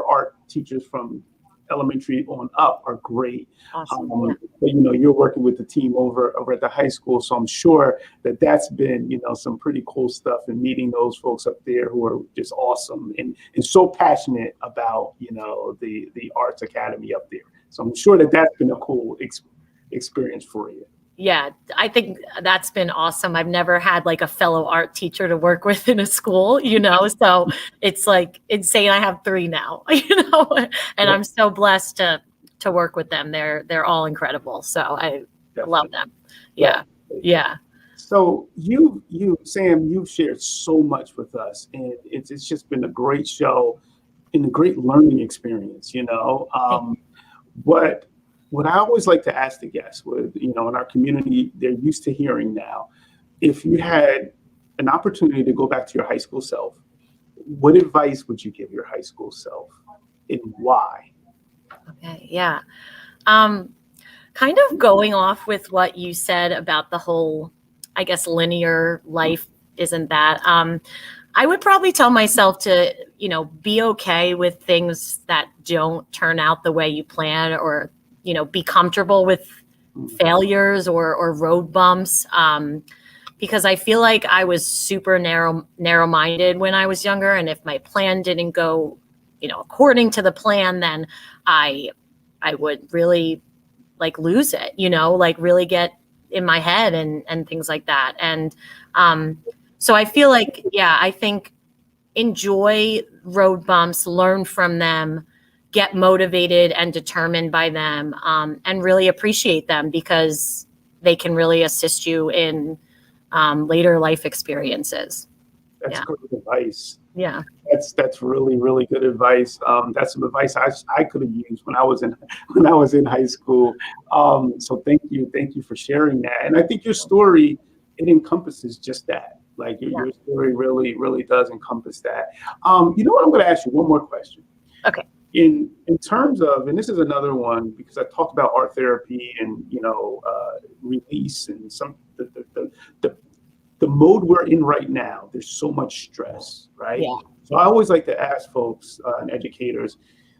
A: art teachers from elementary on up are great.
B: Awesome.
A: But you're working with the team over at the high school, so I'm sure that's been some pretty cool stuff, and meeting those folks up there who are just awesome and so passionate about the Arts Academy up there. So I'm sure that's been a cool experience for you.
B: Yeah, I think that's been awesome. I've never had like a fellow art teacher to work with in a school, so it's like insane. I have 3 now, and I'm so blessed to work with them. They're all incredible. So I love them. Yeah. Yeah.
A: So Sam, you've shared so much with us, and it's just been a great show and a great learning experience, What I always like to ask the guests, in our community, they're used to hearing now, if you had an opportunity to go back to your high school self, what advice would you give your high school self, and why?
B: Okay, yeah. Kind of going off with what you said about the whole, I guess, linear life isn't that. I would probably tell myself to, be okay with things that don't turn out the way you plan, or be comfortable with failures or road bumps. Because I feel like I was super narrow-minded when I was younger. And if my plan didn't go, according to the plan, then I would really lose it, really get in my head and things like that. And so I feel like, I think enjoy road bumps, learn from them, get motivated and determined by them, and really appreciate them, because they can really assist you in later life experiences.
A: That's great advice.
B: Yeah.
A: That's really, really good advice. That's some advice I could have used when I was in high school. So thank you for sharing that. And I think your story, it encompasses just that. Your story really, really does encompass that. You know what? I'm going to ask you one more question.
B: Okay.
A: In terms of, and this is another one, because I talked about art therapy and release, and some the mode we're in right now. There's so much stress, right?
B: Yeah.
A: So I always like to ask folks and educators,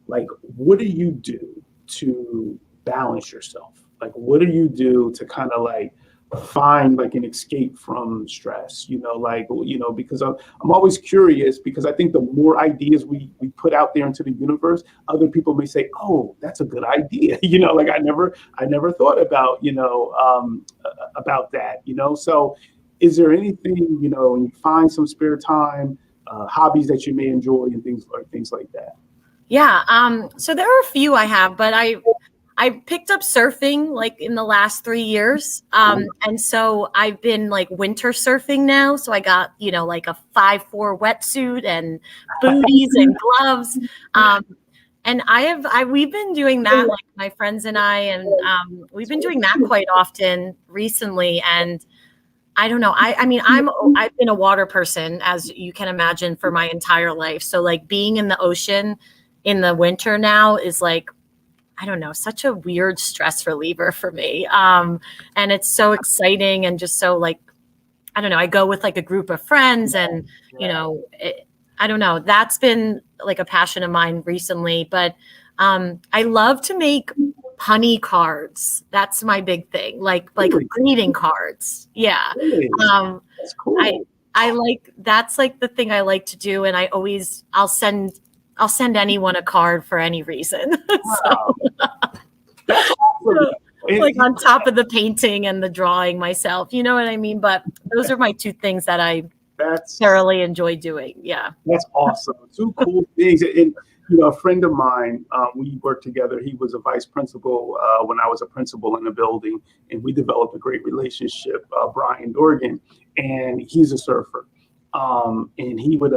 A: what do you do to balance yourself? What do you do to kind of find an escape from stress, because I'm always curious, because I think the more ideas we put out there into the universe, other people may say, oh, that's a good idea. I never thought about, about that, So is there anything, when you find some spare time, hobbies that you may enjoy and things like that?
B: Yeah. So there are a few I have, but I picked up surfing in the last 3 years. And so I've been winter surfing now. So I got, a 5'4" wetsuit and booties and gloves. And we've been doing that, my friends and I, and we've been doing that quite often recently. And I don't know. I've been a water person, as you can imagine, for my entire life. So being in the ocean in the winter now is I don't know, such a weird stress reliever for me. And it's so exciting, and just so I don't know, I go with a group of friends, and, I don't know, that's been a passion of mine recently. But I love to make punny cards. That's my big thing, greeting cards. Yeah.
A: Really? That's cool.
B: That's the thing I like to do. And I'll send anyone a card for any reason.
A: Wow. That's awesome.
B: On top of the painting and the drawing myself, you know what I mean? But those are my 2 things that I thoroughly enjoy doing. Yeah.
A: That's awesome. 2 cool things. And, a friend of mine, we worked together. He was a vice principal when I was a principal in the building, and we developed a great relationship, Brian Dorgan, and he's a surfer. And he would,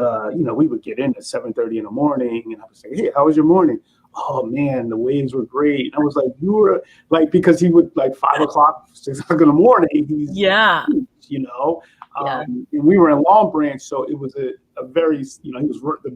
A: we would get in at 7:30 in the morning, and I would say, hey, how was your morning? oh man, the waves were great. I was like, you were like, because he would like 5 o'clock, 6 o'clock in the morning, he's,
B: Yeah.
A: you know,
B: Yeah.
A: and we were in Long Branch, so it was a very, you know,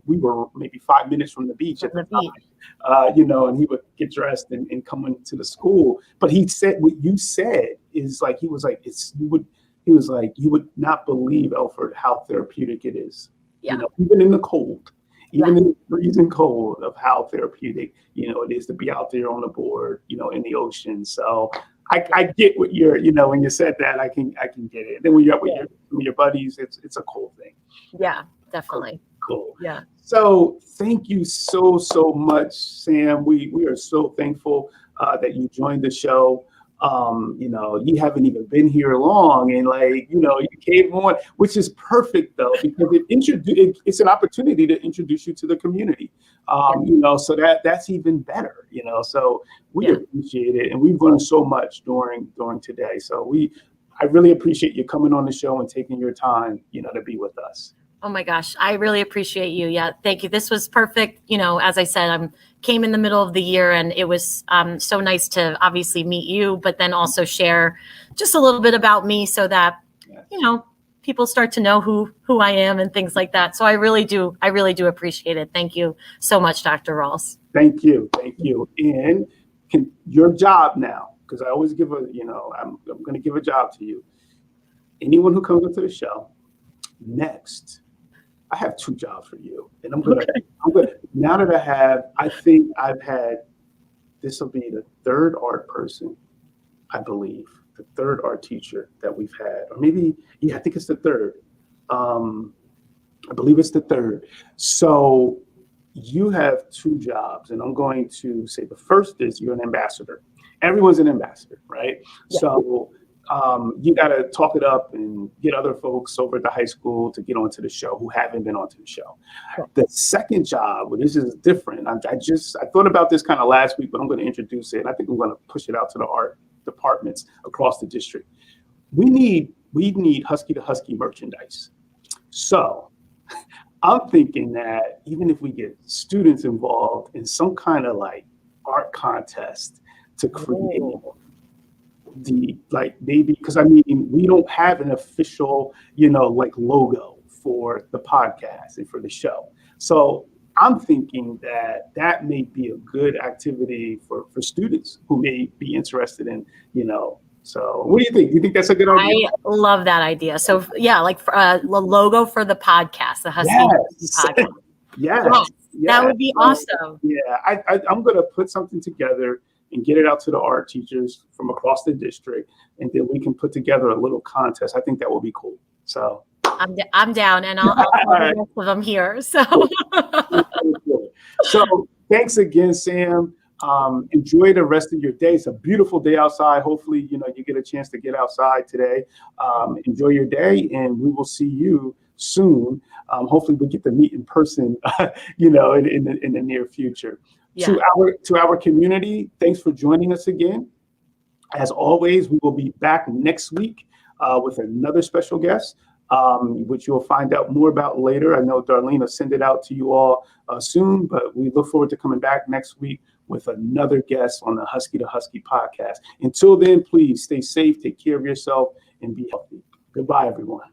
A: we were maybe 5 minutes from the beach at the time, you know, and he would get dressed and come into the school. But he said, what you said is like, he was like, he was like, you would not believe, Elford, how therapeutic it is.
B: Yeah.
A: You know, even in the cold, even in the freezing cold, of how therapeutic, you know, it is to be out there on the board, you know, in the ocean. So I get what you're, you know, when you said that, I can get it. And then when you're up with your buddies, it's a cool thing.
B: Yeah, definitely.
A: Cool.
B: Yeah.
A: So thank you so much, Sam. We are so thankful that you joined the show. You know, you haven't even been here long, and like, you know, you came on, which is perfect though, because it's an opportunity to introduce you to the community. You know, so that's even better, you know, so we appreciate it, and we've learned so much during today. So I really appreciate you coming on the show and taking your time, you know, to be with us.
B: Oh my gosh, I really appreciate you. Yeah, thank you. This was perfect. You know, as I said, I came in the middle of the year, and it was so nice to obviously meet you, but then also share just a little bit about me, so that, you know, people start to know who I am and things like that. So I really do appreciate it. Thank you so much, Dr. Rawls.
A: Thank you. And your job now, because I always give I'm going to give a job to you. Anyone who comes into the show next, I have 2 jobs for you, and I'm gonna now that I think I've had, this will be the 3rd art person, I believe, the 3rd art teacher that we've had, or maybe, I think it's the 3rd. I believe it's the 3rd. So you have 2 jobs, and I'm going to say the first is you're an ambassador. Everyone's an ambassador, right? Yeah. So you got to talk it up and get other folks over at the high school to get onto the show who haven't been onto the show. Sure. The second job, well, this is different. I thought about this kind of last week, but I'm going to introduce it. I think I'm going to push it out to the art departments across the district. We need Husky to Husky merchandise. So I'm thinking that even if we get students involved in some kind of like art contest to create maybe, because I mean, we don't have an official, you know, like logo for the podcast and for the show. So I'm thinking that may be a good activity for students who may be interested in, you know. So what do you think? Do you think that's a good idea?
B: I love that idea. So yeah, like a logo for the podcast, the Husky podcast.
A: Yes.
B: That would be awesome.
A: Yeah, I'm going to put something together and get it out to the art teachers from across the district, and then we can put together a little contest. I think that will be cool. So
B: I'm down, and I'll tell the rest of them here. So
A: so thanks again, Sam. Enjoy the rest of your day. It's a beautiful day outside. Hopefully, you know, you get a chance to get outside today. Enjoy your day, and we will see you soon. Hopefully we'll get to meet in person, you know, in the near future. Yeah. To our community, thanks for joining us again. As always, we will be back next week with another special guest, which you'll find out more about later. I know Darlene will send it out to you all soon, but we look forward to coming back next week with another guest on the Husky to Husky podcast. Until then, please stay safe, take care of yourself, and be healthy. Goodbye, everyone.